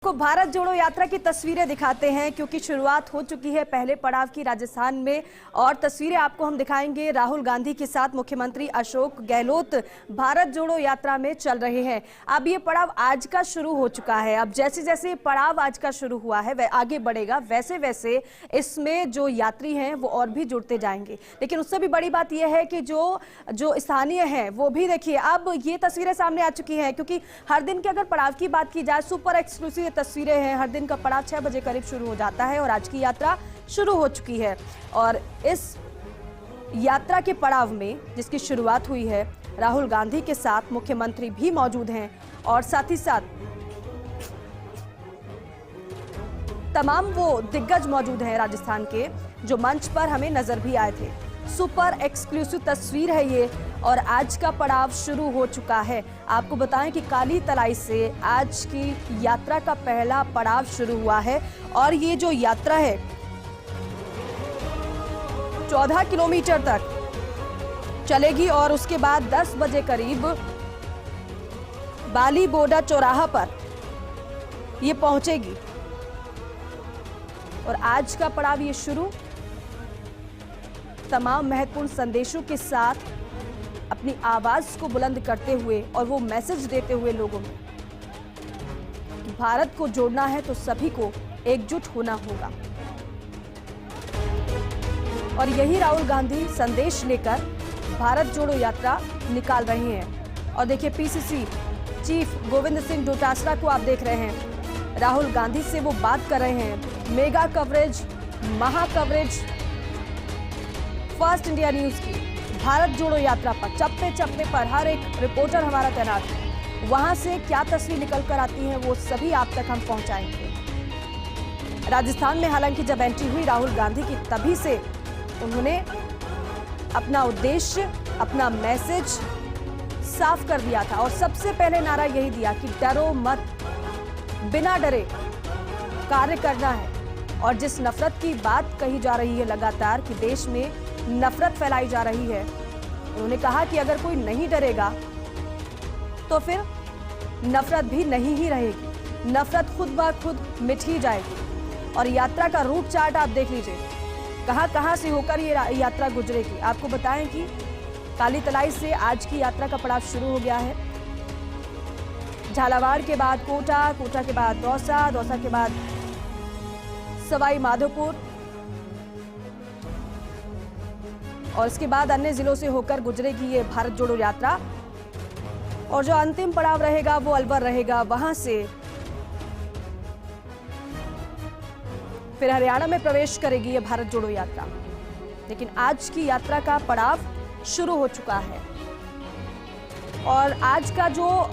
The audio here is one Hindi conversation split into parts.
आपको भारत जोड़ो यात्रा की तस्वीरें दिखाते हैं क्योंकि शुरुआत हो चुकी है पहले पड़ाव की राजस्थान में। और तस्वीरें आपको हम दिखाएंगे। राहुल गांधी के साथ मुख्यमंत्री अशोक गहलोत भारत जोड़ो यात्रा में चल रहे हैं। अब ये पड़ाव आज का शुरू हो चुका है। अब जैसे जैसे पड़ाव आज का शुरू हुआ है वह आगे बढ़ेगा, वैसे वैसे इसमें जो यात्री हैं वो और भी जुड़ते जाएंगे। लेकिन उससे भी बड़ी बात यह है कि जो स्थानीय हैं वो भी देखिए अब ये तस्वीरें सामने आ चुकी हैं, क्योंकि हर दिन के अगर पड़ाव की बात की जाए सुपर एक्सक्लूसिव तस्वीरें हैं। हर दिन का पड़ाव 6 बजे करीब शुरू हो जाता है और आज की यात्रा शुरू हो चुकी है। और इस यात्रा के पड़ाव में जिसकी शुरुआत हुई है, राहुल गांधी के साथ मुख्यमंत्री भी मौजूद हैं और साथ ही साथ तमाम वो दिग्गज मौजूद हैं राजस्थान के जो मंच पर हमें नजर भी आए थे। सुपर एक्सक्लूसिव तस्वीर है ये और आज का पड़ाव शुरू हो चुका है। आपको बताएं कि काली तलाई से आज की यात्रा का पहला पड़ाव शुरू हुआ है और ये जो यात्रा है 14 किलोमीटर तक चलेगी और उसके बाद 10 बजे करीब बाली बोडा चौराहा पर ये पहुंचेगी। और आज का पड़ाव ये शुरू तमाम महत्वपूर्ण संदेशों के साथ अपनी आवाज को बुलंद करते हुए और वो मैसेज देते हुए लोगों में कि भारत को जोड़ना है तो सभी को एकजुट होना होगा। और यही राहुल गांधी संदेश लेकर भारत जोड़ो यात्रा निकाल रहे हैं। और देखिए पीसीसी चीफ गोविंद सिंह डोटासरा को आप देख रहे हैं, राहुल गांधी से वो बात कर रहे हैं। मेगा कवरेज, महा कवरेज फर्स्ट इंडिया न्यूज की भारत जोड़ो यात्रा पर चप्पे चप्पे पर हर एक रिपोर्टर हमारा तैनात है। वहां से क्या तस्वीर निकल कर आती है वो सभी आप तक हम पहुंचाएंगे। राजस्थान में हालांकि जब एंट्री हुई राहुल गांधी की, तभी से उन्होंने अपना उद्देश्य, अपना मैसेज साफ कर दिया था और सबसे पहले नारा यही दिया कि डरो मत, बिना डरे कार्य करना है। और जिस नफरत की बात कही जा रही है लगातार कि देश में नफरत फैलाई जा रही है, उन्होंने कहा कि अगर कोई नहीं डरेगा तो फिर नफरत भी नहीं ही रहेगी, नफरत खुद ब खुद मिट ही जाएगी। और यात्रा का रूट चार्ट आप देख लीजिए, कहां से होकर ये यात्रा गुजरेगी। आपको बताएं कि काली तलाई से आज की यात्रा का पड़ाव शुरू हो गया है। झालावाड़ के बाद कोटा, कोटा के बाद दौसा, दौसा के बाद सवाई माधोपुर और इसके बाद अन्य जिलों से होकर गुजरेगी ये भारत जोड़ो यात्रा। और जो अंतिम पड़ाव रहेगा वो अलवर रहेगा, वहां से फिर हरियाणा में प्रवेश करेगी ये भारत जोड़ो यात्रा। लेकिन आज की यात्रा का पड़ाव शुरू हो चुका है और आज का जो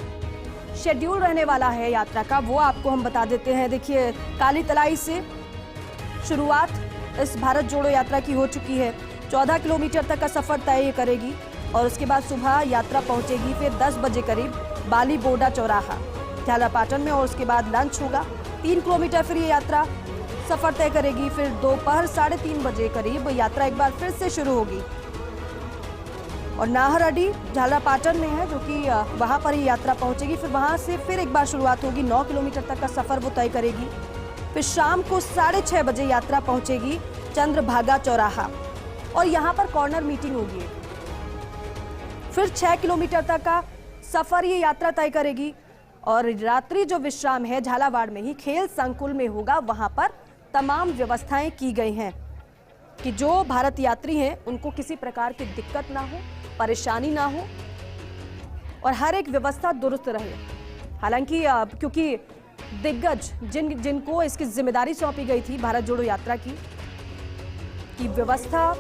शेड्यूल रहने वाला है यात्रा का वो आपको हम बता देते हैं। देखिए काली तलाई से शुरुआत इस भारत जोड़ो यात्रा की हो चुकी है। 14 किलोमीटर तक का सफर तय करेगी और उसके बाद सुबह यात्रा पहुंचेगी फिर 10 बजे करीब बाली बोडा चौराहा झालापाटन में और उसके बाद लंच होगा। 3 किलोमीटर फिर ये यात्रा सफर तय करेगी। फिर दोपहर 3:30 बजे करीब यात्रा एक बार फिर से शुरू होगी और नाहरडी झालापाटन में है जो कि वहां पर ही यात्रा पहुंचेगी। फिर वहां से फिर एक बार शुरुआत होगी, 9 किलोमीटर तक का सफर वो तय करेगी। फिर शाम को 6:30 बजे यात्रा पहुंचेगी चंद्रभागा चौराहा और यहां पर कॉर्नर मीटिंग होगी। फिर 6 किलोमीटर तक का सफर ये यात्रा तय करेगी और रात्रि जो विश्राम है झालावाड़ में ही खेल संकुल में होगा। वहां पर तमाम व्यवस्थाएं की गई हैं कि जो भारत यात्री हैं उनको किसी प्रकार की दिक्कत ना हो, परेशानी ना हो और हर एक व्यवस्था दुरुस्त रहे। हालांकि क्योंकि दिग्गज जिनको इसकी जिम्मेदारी सौंपी गई थी भारत जोड़ो यात्रा की व्यवस्था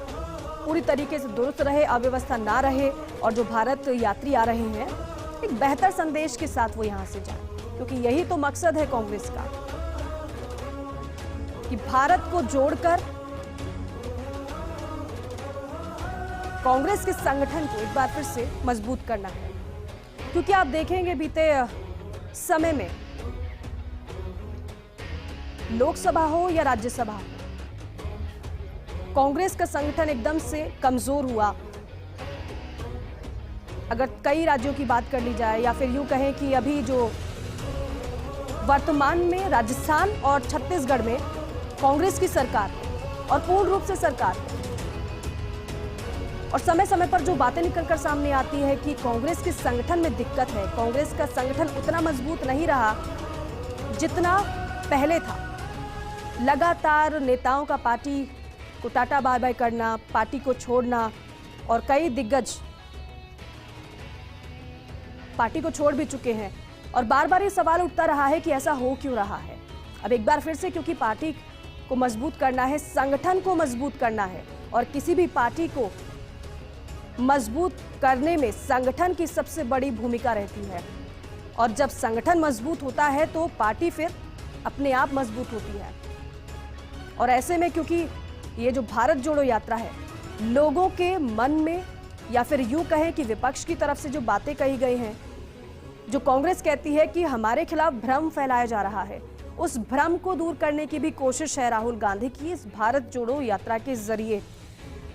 पूरी तरीके से दुरुस्त रहे, अव्यवस्था ना रहे और जो भारत यात्री आ रहे हैं एक बेहतर संदेश के साथ वो यहां से जाएं, क्योंकि यही तो मकसद है कांग्रेस का कि भारत को जोड़कर कांग्रेस के संगठन को एक बार फिर से मजबूत करना है। क्योंकि आप देखेंगे बीते समय में लोकसभा हो या राज्यसभा हो, कांग्रेस का संगठन एकदम से कमजोर हुआ। अगर कई राज्यों की बात कर ली जाए या फिर यूं कहें कि अभी जो वर्तमान में राजस्थान और छत्तीसगढ़ में कांग्रेस की सरकार है और पूर्ण रूप से सरकार है। और समय समय पर जो बातें निकलकर सामने आती है कि कांग्रेस के संगठन में दिक्कत है, कांग्रेस का संगठन उतना मजबूत नहीं रहा जितना पहले था। लगातार नेताओं का पार्टी को टाटा बाय बाय करना, पार्टी को छोड़ना, और कई दिग्गज पार्टी को छोड़ भी चुके हैं। और बार बार ये सवाल उठता रहा है कि ऐसा हो क्यों रहा है। अब एक बार फिर से, क्योंकि पार्टी को मजबूत करना है, संगठन को मजबूत करना है, और किसी भी पार्टी को मजबूत करने में संगठन की सबसे बड़ी भूमिका रहती है। और जब संगठन मजबूत होता है तो पार्टी फिर अपने आप मजबूत होती है। और ऐसे में क्योंकि ये जो भारत जोड़ो यात्रा है, लोगों के मन में, या फिर यूं कहें कि विपक्ष की तरफ से जो बातें कही गई हैं, जो कांग्रेस कहती है कि हमारे खिलाफ भ्रम फैलाया जा रहा है, उस भ्रम को दूर करने की भी कोशिश है राहुल गांधी की इस भारत जोड़ो यात्रा के जरिए।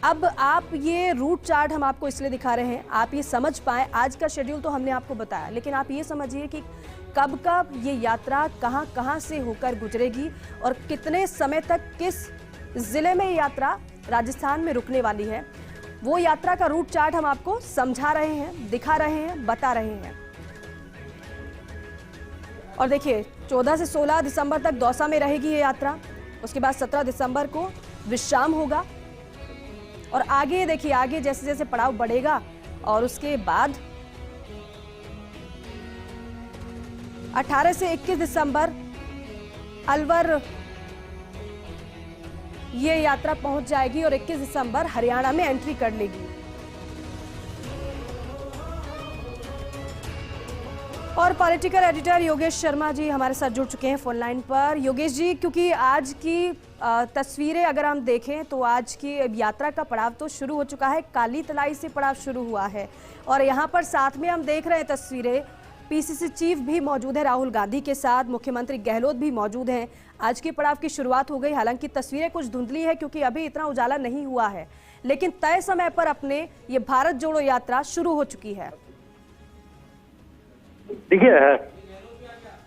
अब आप ये रूट चार्ट हम आपको इसलिए दिखा रहे हैं, आप ये समझ पाए। आज का शेड्यूल तो हमने आपको बताया, लेकिन आप ये समझिए कि कब कब ये यात्रा कहां कहां से होकर गुजरेगी और कितने समय तक किस जिले में ये यात्रा राजस्थान में रुकने वाली है। वो यात्रा का रूट चार्ट हम आपको समझा रहे हैं, दिखा रहे हैं, बता रहे हैं। और देखिए, 14 से 16 दिसंबर तक दौसा में रहेगी ये यात्रा। उसके बाद 17 दिसंबर को विश्राम होगा। और आगे देखिए, आगे जैसे जैसे पड़ाव बढ़ेगा, और उसके बाद 18 से 21 दिसंबर अलवर ये यात्रा पहुंच जाएगी और 21 दिसंबर हरियाणा में एंट्री कर लेगी। और पॉलिटिकल एडिटर योगेश शर्मा जी हमारे साथ जुड़ चुके हैं फोन लाइन पर। योगेश जी, क्योंकि आज की तस्वीरें अगर हम देखें तो आज की यात्रा का पड़ाव तो शुरू हो चुका है, काली तलाई से पड़ाव शुरू हुआ है। और यहाँ पर साथ में हम देख रहे हैं तस्वीरें, पीसीसी चीफ भी मौजूद है राहुल गांधी के साथ, मुख्यमंत्री गहलोत भी मौजूद हैं। आज की पड़ाव की शुरुआत हो गई। हालांकि तस्वीरें कुछ धुंधली है क्योंकि अभी इतना उजाला नहीं हुआ है, लेकिन तय समय पर अपने ये भारत जोड़ो यात्रा शुरू हो चुकी है। देखिए,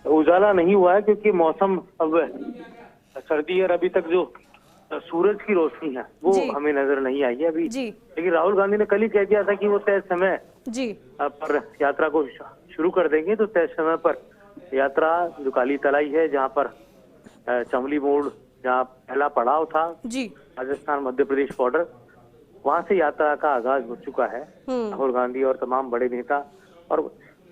उजाला नहीं हुआ है क्योंकि मौसम अब सर्दी है और अभी तक जो सूरज की रोशनी है वो हमें नजर नहीं आई है अभी। लेकिन राहुल गांधी ने कल ही कह दिया था कि वो तय समय पर यात्रा को शुरू कर देंगे। तो तय समय पर यात्रा जो काली तलाई है, जहाँ पर चमली मोड़ जहाँ पहला पड़ाव था, राजस्थान मध्य प्रदेश बॉर्डर, वहां से यात्रा का आगाज हो चुका है। राहुल गांधी और तमाम बड़े नेता और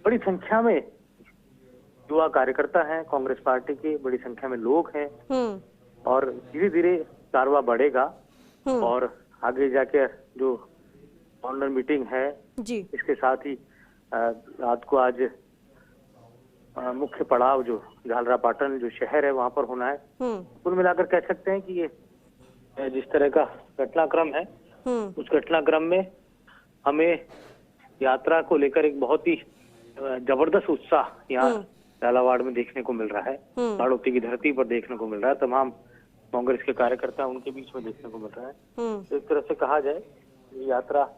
बड़ी संख्या में युवा कार्यकर्ता हैं कांग्रेस पार्टी के, बड़ी संख्या में लोग हैं। और धीरे धीरे कारवा बढ़ेगा और आगे जाके जो ऑनर मीटिंग है इसके साथ ही रात को आज मुख्य पड़ाव जो झालरापाटन जो शहर है वहां पर होना है। कुल मिलाकर कह सकते हैं कि ये जिस तरह का घटनाक्रम है, उस घटनाक्रम में हमें यात्रा को लेकर एक बहुत ही जबरदस्त उत्साह यहाँ झालावाड़ में देखने को मिल रहा है, बाड़ोती की धरती पर देखने को मिल रहा है, तमाम कांग्रेस के कार्यकर्ता उनके बीच में देखने को मिल रहा है। तो एक तरह से कहा जाए यात्रा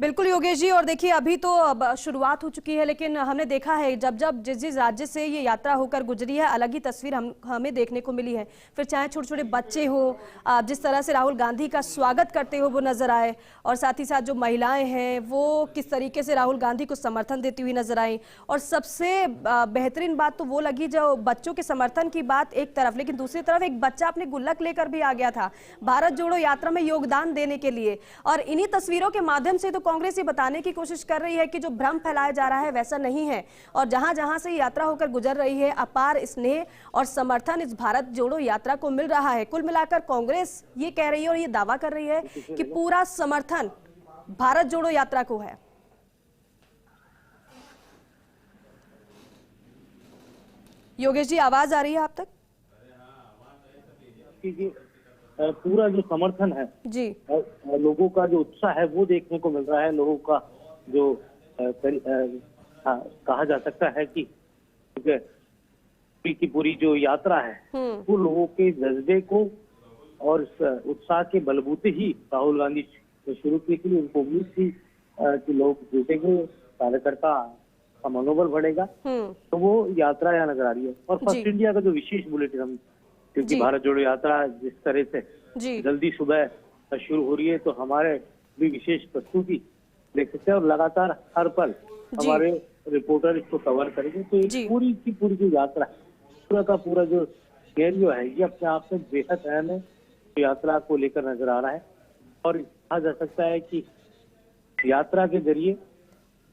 बिल्कुल योगेश जी। और देखिए, अभी तो अब शुरुआत हो चुकी है, लेकिन हमने देखा है जब जब जिस जिस राज्य से ये यात्रा होकर गुजरी है, अलग ही तस्वीर हमें देखने को मिली है। फिर चाहे छोटे छोटे बच्चे हो, जिस तरह से राहुल गांधी का स्वागत करते हो वो नजर आए, और साथ ही साथ जो महिलाएं हैं वो किस तरीके से राहुल गांधी को समर्थन देती हुई नजर आई। और सबसे बेहतरीन बात तो वो लगी जो बच्चों के समर्थन की बात एक तरफ, लेकिन दूसरी तरफ एक बच्चा अपने गुल्लक लेकर भी आ गया था भारत जोड़ो यात्रा में योगदान देने के लिए। और इन्हीं तस्वीरों के माध्यम से तो कांग्रेस ये बताने की कोशिश कर रही है कि जो भ्रम फैलाया जा रहा है वैसा नहीं है, और जहां जहां से यात्रा होकर गुजर रही है अपार स्नेह और समर्थन इस भारत जोड़ो यात्रा को मिल रहा है। कुल मिलाकर कांग्रेस ये कह रही है और ये दावा कर रही है कि पूरा समर्थन भारत जोड़ो यात्रा को है। योगेश जी, आवाज आ रही है आप तक? पूरा जो समर्थन है जी, लोगों का जो उत्साह है वो देखने को मिल रहा है। लोगों का जो कहा जा सकता है कि की पूरी जो यात्रा है वो लोगों के जज्बे को और उत्साह के बलबूते ही राहुल गांधी शुरू की थी। उनको उम्मीद थी कि लोग जुटेंगे, कार्यकर्ता का मनोबल बढ़ेगा, तो वो यात्रा यहाँ नजर आ रही है। और फर्स्ट इंडिया का जो विशेष बुलेटिन हम, क्योंकि भारत जोड़ो यात्रा जिस तरह से जल्दी सुबह शुरू हो रही है, तो हमारे भी विशेश प्रस्तुति देख सकते हैं और लगातार हर पल हमारे रिपोर्टर इसको कवर करेंगे। तो पूरी की पूरी जो यात्रा, पूरा का पूरा जो सिनेरियो है, ये अपने आप में बेहद अहम है, तो यात्रा को लेकर नजर आ रहा है। और कहा जा सकता है कि यात्रा के जरिए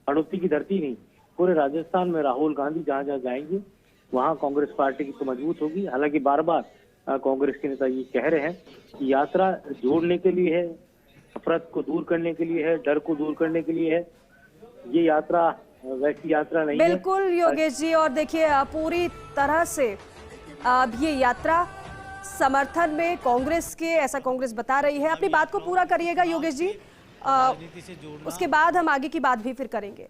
हड़ौती की धरती नहीं, पूरे राजस्थान में राहुल गांधी जहाँ जहाँ जाएंगे वहाँ कांग्रेस पार्टी की तो मजबूत होगी। हालांकि बार बार कांग्रेस के नेता ये कह रहे हैं कि यात्रा जोड़ने के लिए है, नफरत को दूर करने के लिए है, डर को दूर करने के लिए है। ये यात्रा वैसी यात्रा नहीं है। बिल्कुल योगेश जी, और देखिए पूरी तरह से अब ये यात्रा समर्थन में कांग्रेस के, ऐसा कांग्रेस बता रही है। अपनी बात को पूरा करिएगा योगेश जी, उसके बाद हम आगे की बात भी फिर करेंगे।